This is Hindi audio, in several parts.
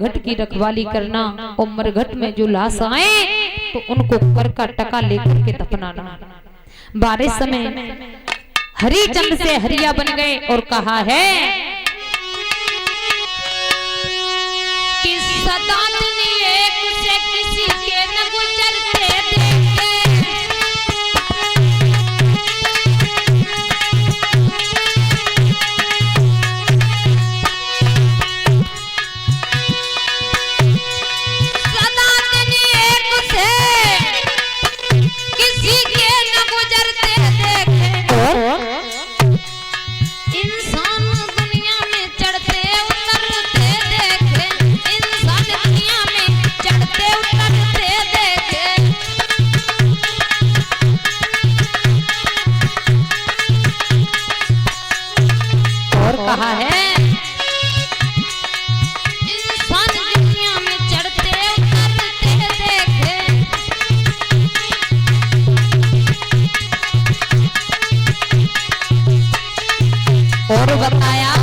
घट की रखवाली करना और मरघट में जो लाश आए तो उनको कर का टका लेकर के दफनाना। बारिश समय हरिचंद से हरिया बन गए और कहा है कि सदा दिन एक से किसी के न गुजरते देखे, सदा दिन एक से किसी के न गुजरते देखे, इंसान दुनिया में चढ़ते उतरते देखे, इंसान दुनिया में चढ़ते उतरते देखे। और कहा है इंसान दुनिया में चढ़ते उतरते देखे, और बताया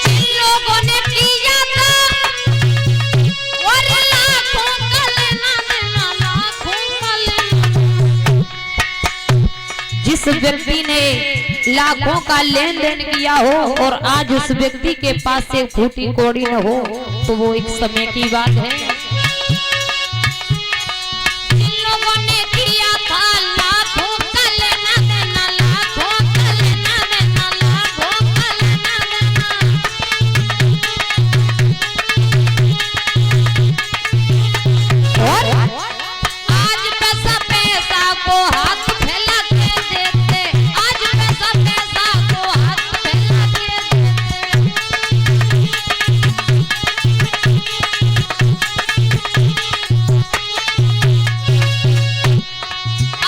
जिन लोगों ने किया था और लाखों का लेना देना, लाखों का लेना, जिस व्यक्ति ने लाखों का लेन देन किया हो और आज उस व्यक्ति के पास से फूटी कौड़ी न हो तो वो एक समय की बात है। जिन लोगों ने किया था लाखों का लेना देना, लाखों का लेना देना, लाखों का लेना देना, और आज पैसा पैसा को हाथ फैला के देते, आज पैसा पैसा को हाथ फैला के देते।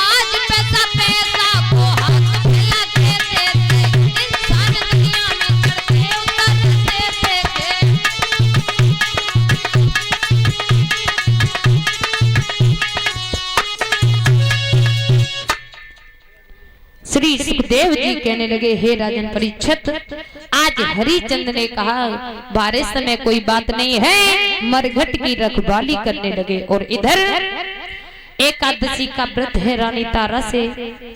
आज पैसा पैसा को हाथ फैला के देते, इंसान दुनिया में चढ़ते उतरते देखे। श्री सुखदेव जी कहने लगे, हे राजन परीक्षित, आज हरिचंद ने कहा बारिश में कोई बात नहीं है, मरघट की रखवाली करने लगे। और इधर एकादशी का व्रत है रानी तारा से।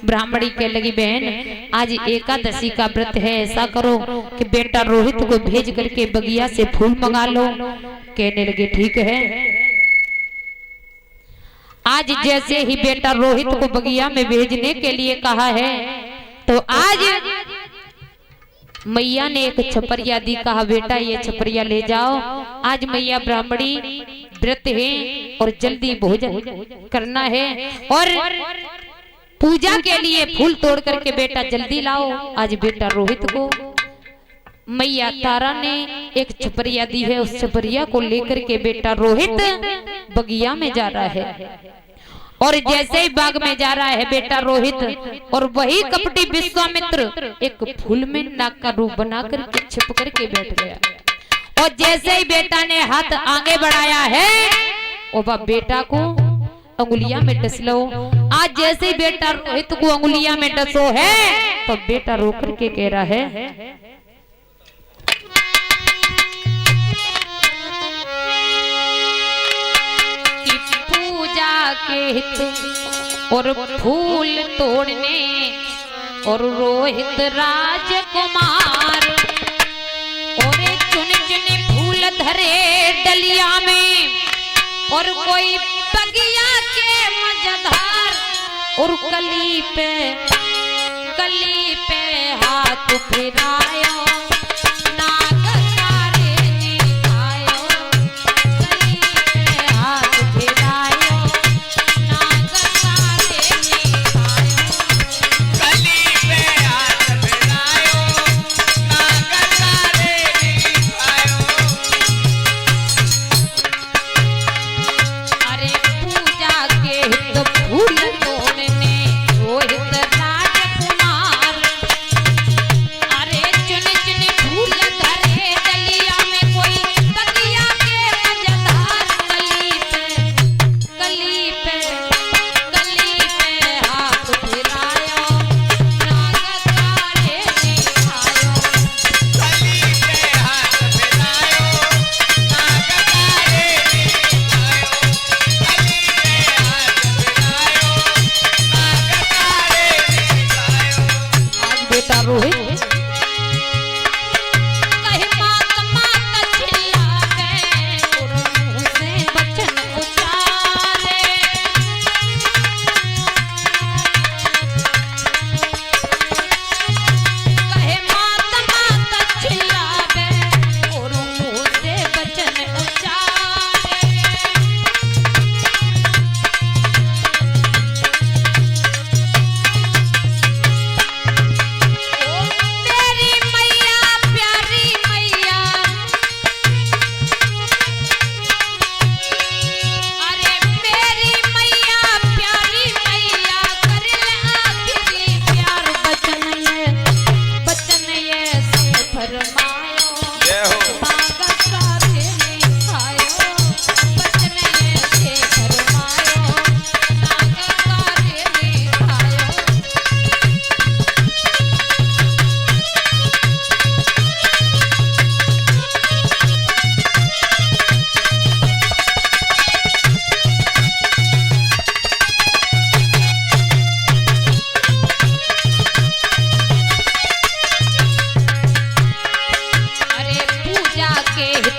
ब्राह्मणी कह लगी, बहन आज एकादशी का व्रत है, ऐसा करो कि बेटा रोहित को भेज करके बगिया से फूल मंगा लो। कहने लगे ठीक है। आज जैसे ही बेटा रोहित को बगिया में भेजने के लिए कहा है तो आज मैया ने एक छपरिया दी, कहा बेटा ये छपरिया ले जाओ, आज मैया ब्राह्मणी व्रत है और जल्दी भोजन करना है और पूजा के लिए फूल तोड़ करके बेटा जल्दी लाओ। आज बेटा रोहित को मैया तारा ने एक छपरिया दी है, उस छपरिया को लेकर के बेटा रोहित बगिया में जा रहा है। और जैसे ही बाग में जा रहा है बेटा रोहित, और वही कपटी विश्वामित्र एक फूल में नाग का रूप बना करके छिप करके बैठ गया। और जैसे ही बेटा ने हाथ आगे बढ़ाया है और वह बेटा को अंगुलिया में डस लो। आज जैसे ही बेटा रोहित को अंगुलिया में डसो है तो बेटा रो करके कह रहा है के हित और फूल तोड़ने और रोहित राजकुमार और चुन चुन फूल धरे डलिया में और कोई बगिया के मजेदार और कली पे हाथ फिरायो चुन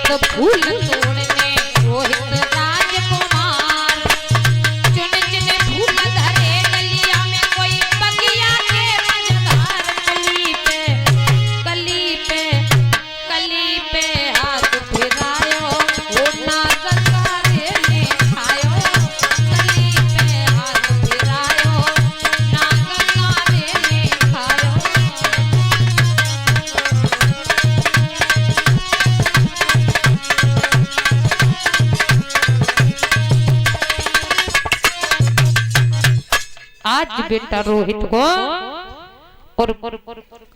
रोहित फूल तोड़ने रोहित राजकुमार चुन चुन फूल धरे गलिया में कोई बगिया के मझधार कली पे हाथ फिरायो ओ ना गंगा रे ने खायो कली पे हाथ फिरायो ना गंगा रे ने खायो। आज बेटा रोहित को और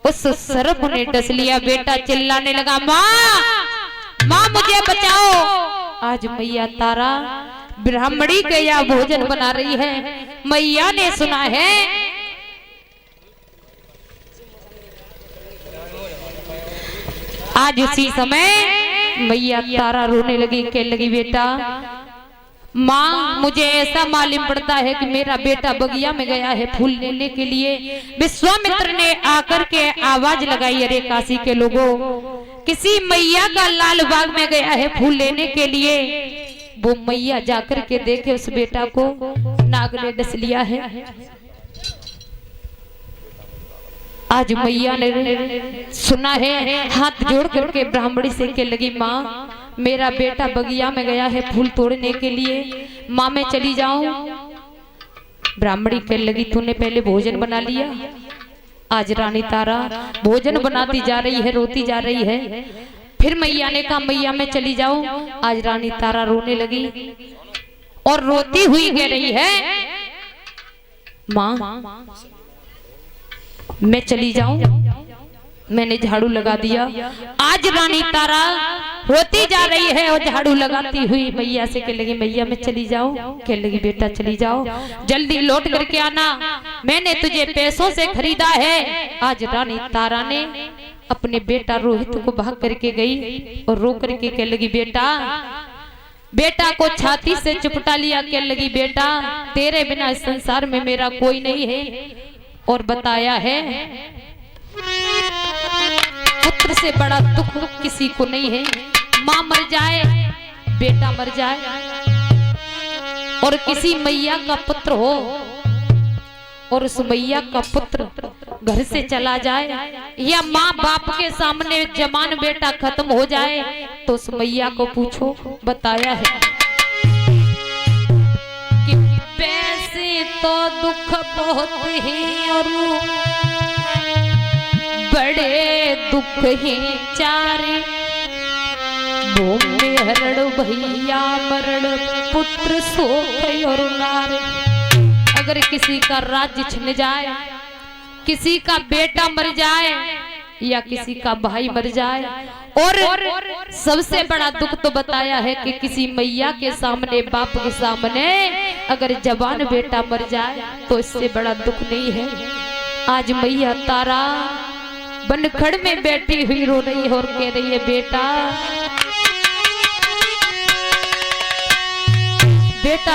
उस सर्प ने डस लिया। बेटा चिल्लाने लगा, माँ माँ मुझे बचाओ। आज मैया तारा ब्राह्मणी के यहाँ भोजन बना रही है। मैया ने सुना है आज उसी समय मैया तारा रोने लगी, कहने लगी बेटा माँ मुझे ऐसा मालूम पड़ता है कि मेरा बेटा बगिया में गया है फूल लेने के लिए। विश्वामित्र ने आकर के आवाज लगाई, अरे काशी के लोगों किसी मैया का लाल बाग में गया है फूल लेने के लिए। वो मैया जाकर के देखे उस बेटा को नाग ने डस लिया है। आज मैया ने सुना है, हाथ जोड़ करके ब्राह्मणी से कहने लगी, माँ मेरा बेटा बगिया में गया है फूल तोड़ने के लिए, माँ मैं चली जाऊं। ब्राह्मणी कहने लगी, तूने पहले भोजन बना लिया? आज रानी तारा भोजन बनाती जा रही है, रोती जा रही है। फिर मैया ने कहा, मैया मैं चली जाऊं। आज रानी तारा रोने लगी और रोती हुई कह रही है, माँ मैं चली जाऊं, मैंने झाड़ू लगा दिया। आज रानी तारा रोती जा रही है और झाड़ू लगाती हुई मैया से कह लगी, मैया मैं चली जाऊं। कह लगी, बेटा चली जाओ, जल्दी लौट करके आना, मैंने तुझे पैसों से खरीदा है। आज रानी तारा ने अपने बेटा रोहित को भाग करके गई और रो करके कह लगी, बेटा को छाती से चिपटा लिया। कह लगी, बेटा तेरे बिना इस संसार में मेरा कोई नहीं है। और बताया है पुत्र से बड़ा दुख किसी को नहीं है। माँ मर जाए, बेटा मर जाए और किसी मैया का पुत्र हो और उस मैया का पुत्र घर से चला जाए, या माँ बाप के सामने जवान बेटा खत्म हो जाए, तो उस मैया को पूछो। बताया है कि पैसे तो दुख बहुत ही और बड़े दुख ही चारे, भूमि हरण भैया मरण पुत्र शोक और नारे। अगर किसी का राज्य छिन जाए, किसी का बेटा मर जाए या किसी का भाई मर जाए, और सबसे बड़ा दुख तो बताया है कि किसी मैया के सामने, बाप के सामने अगर जवान बेटा मर जाए, तो इससे बड़ा दुख नहीं है। आज मैया तारा बनखड़ में बैठी हुई रो रही है और कह रही है, बेटा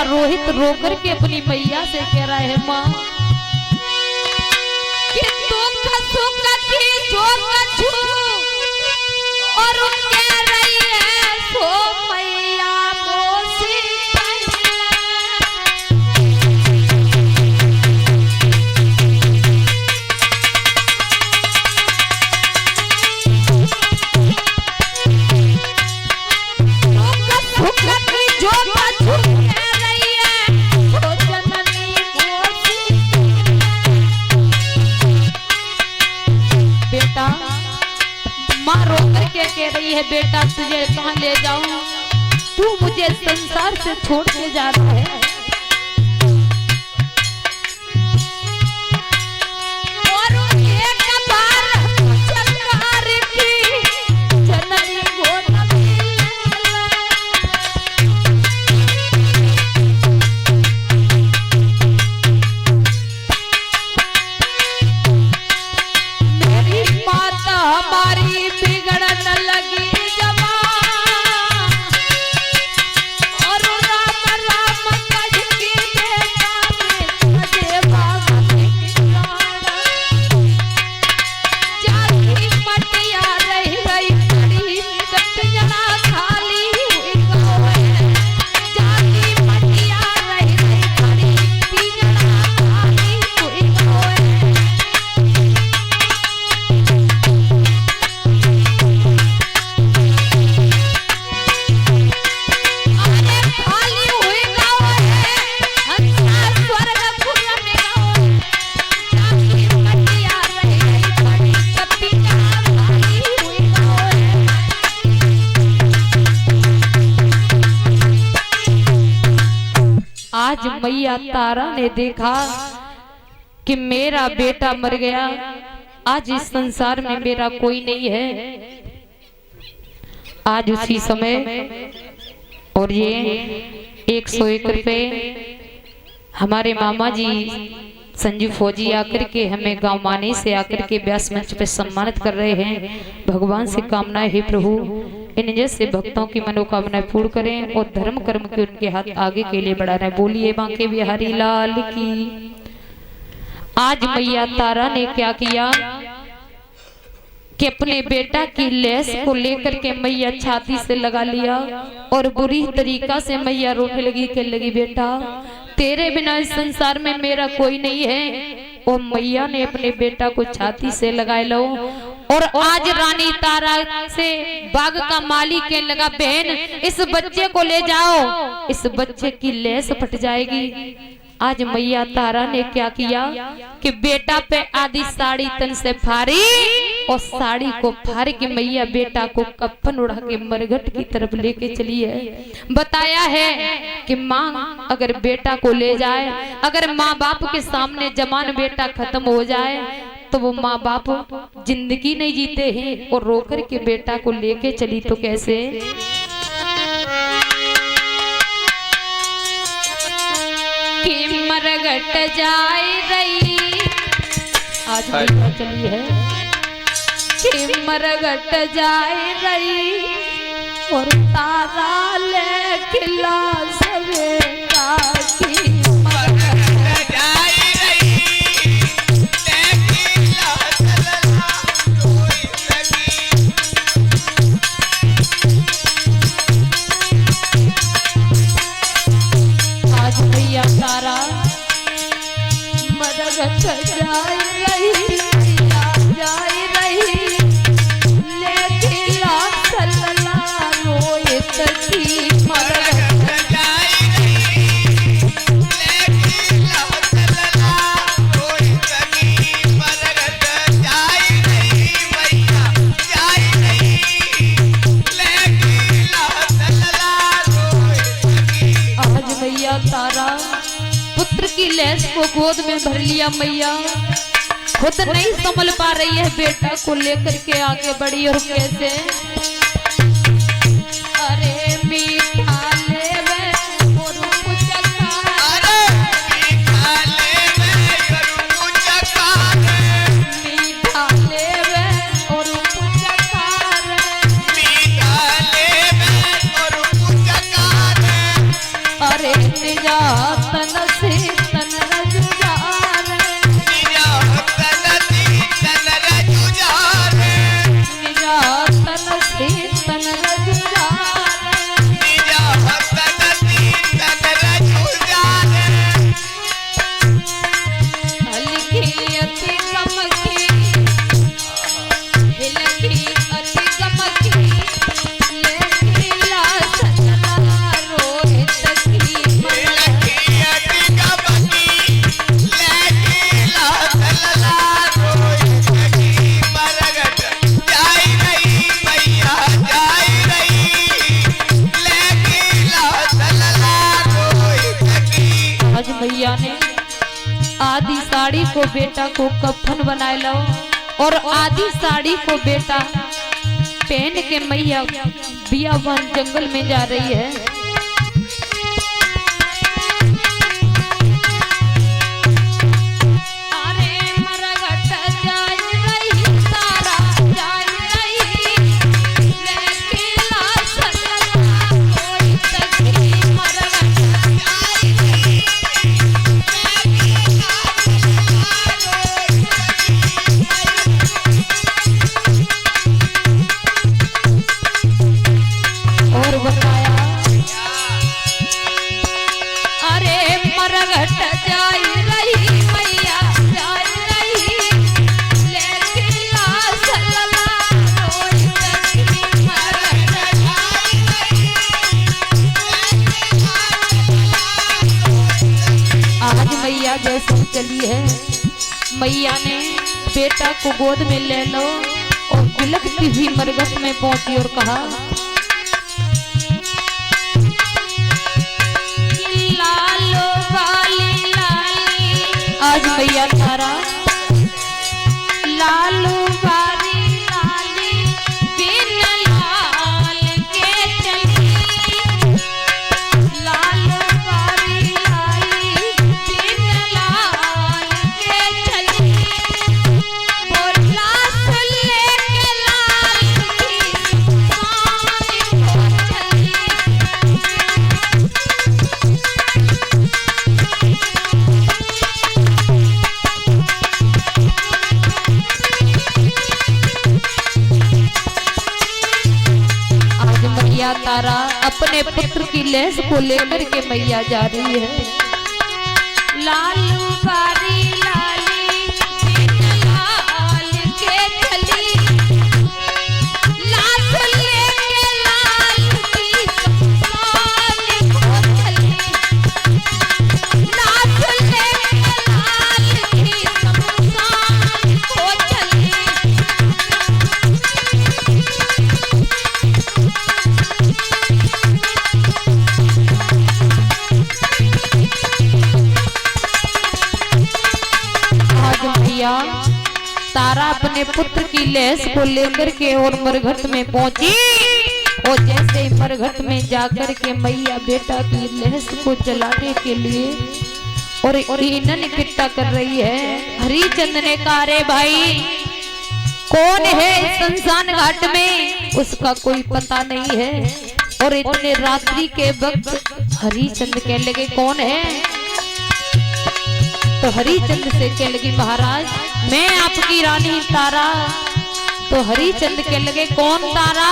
रोहित रो करके अपनी मैया से कह रहा है, माँ कि दुख सुख की जो कछु और कह रही है सो मैया मोसी कह रही है, बेटा तुझे कहाँ ले जाऊं, तू मुझे संसार से छोड़ के जा रहा है। और एक बार सरकार की जननी गोद मेरी माता हमारी बिगड़न लगी और राम राम कह के जाती मटिया रह गई बड़ी कटिया खा आज मैया तारा ने देखा कि मेरा बेटा मर गया, आज इस संसार में मेरा कोई नहीं है। आज उसी समय और ये 101 रुपए हमारे मामा जी संजू फौजी आकर के हमें गांव माने से आकर के व्यास मंच पे सम्मानित कर रहे हैं। भगवान से कामना है प्रभु इन जैसे भक्तों की मनोकामनाएं पूर्ण करें और धर्म कर्म के उनके हाथ आगे के लिए बढ़ा रहे। बोलिए बांके बिहारी लाल की। आज मैया तारा ने क्या किया कि अपने बेटा की लेस को लेकर के मैया छाती से लगा लिया और बुरी तरीका से मैया रोने लगी, कहने लगी बेटा तेरे बिना इस संसार में मेरा कोई नहीं है। और मैया ने अपने बेटा को छाती से लगाए लो और आज रानी तारा से बाग का मालिक कहने लगा बहन इस बच्चे को ले जाओ, इस बच्चे की लेस फट जाएगी। आज मैया तारा ने क्या किया कि बेटा पे आधी साड़ी तन से फाड़ी और साड़ी को फाड़ के मैया बेटा को कफन उड़ा के मरघट की तरफ लेके चली है। बताया है कि माँ अगर बेटा को ले जाए, अगर माँ बाप के सामने जवान बेटा खत्म हो जाए तो वो माँ बाप जिंदगी नहीं जीते हैं और रोकर के बेटा को लेके चली तो कैसे। कि मरघट जाए रही आज बेटा चली है कि मरघट जाए रही और तारा ले खिला सवेरा की मरघट जाए रही ले खिला सलला रोई लगी। आज भैया तारा मरघट जाए रही जाए रही लेके ला सलला रोए सखी मरघट जाए रही लेके ला सलला रोए सखी मरघट जाए रही भैया जाए रही लेके ला सलला रोए सखी। आज भैया तारा पुत्र की लेस को गोद में भर लिया। मैया खुद नहीं संभल पा रही है, बेटा को लेकर के आगे बढ़ी और कैसे। अरे मीठा लेवे और पुचका, अरे मीठा लेवे और पुचका, मीठा लेवे और पुचका, मीठा लेवे और पुचका। अरे निजात नसीब तन रजुजार, निजात नसीब तन रजुजार, निजात नसीब तन रजुजार, निजात नसीब तन रजुजार। हल्की अति कमकी हिलकी अति कमकी लेके ला सलला रोए सखी हिलकी अति कमकी लेके ला सलला रोए सखी मरघट जाए रही मैया जाए रही लेके ला सलला रोए सखी। आज भैया ने आधी साड़ी को बेटा को कफन बनाए लो और आधी साड़ी को बेटा पहन के मैया बियाबान जंगल में जा रही है। अरे मरघट जाए रही तारा जाए रही लेके ला सलला रोए सखी मरघट जाए रही और बताया अरे मरघट जाए रही मैया जाए रही लेके ला सलला रोए सखी मरघट जाए रही। आज मैया जैसे चली है, मैया ने बेटा को गोद में ले लो और बिलखती हुई मरघट में पहुंची और कहा लालो आज मैया तारा लालू बारी लाली बिन लाल के चली, लालू बारी लाली बिन लाल के चली, वो लाश लेके लाल की माली को चली। मैया तारा अपने पुत्र की लैस को लेकर के मैया जा रही है। लालू बारी लाली बिन लाल के चली, लाश लेके लाल की माली को चली, लाश लेके लाल की माली को चली। तारा अपने पुत्र की लैस को लेकर के और मरघट में पहुंची, और जैसे मरघट में जाकर के मैया बेटा की लैस को जलाने के लिए और ईंधन इकट्ठा कर रही है। हरिचंद ने कहा रे भाई कौन है इस शमशान घाट में, उसका कोई पता नहीं है। और इतने रात्रि के वक्त हरिचंद कहने लगे कौन है, तो हरिचंद से कह लगी महाराज मैं आपकी रानी तारा। तो हरिचंद कह लगे कौन तारा,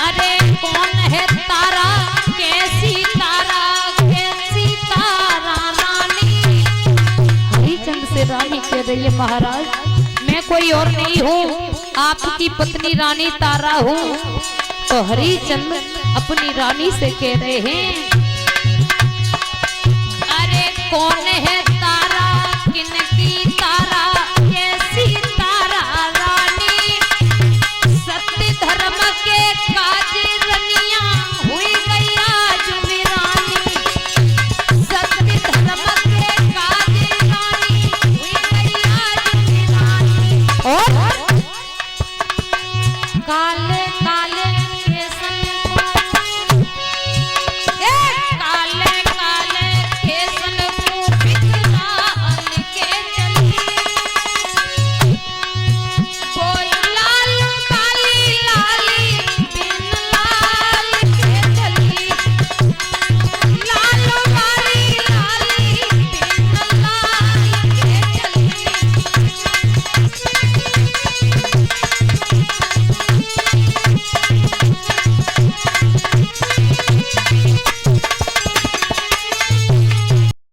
अरे कौन है तारा, कैसी तारा, कैसी तारा रानी। हरिचंद से रानी कह रही है महाराज मैं कोई और नहीं हूँ, आपकी पत्नी रानी तारा हूँ। तो हरिचंद अपनी रानी से कह रहे हैं कौन है तारा, किनकी तारा, कैसी तारा रानी। सत्य धर्म के काज रनिया हुई गई आज वीरानी, सत्य धर्म के काज रानी हुई गई आज वीरानी। और काल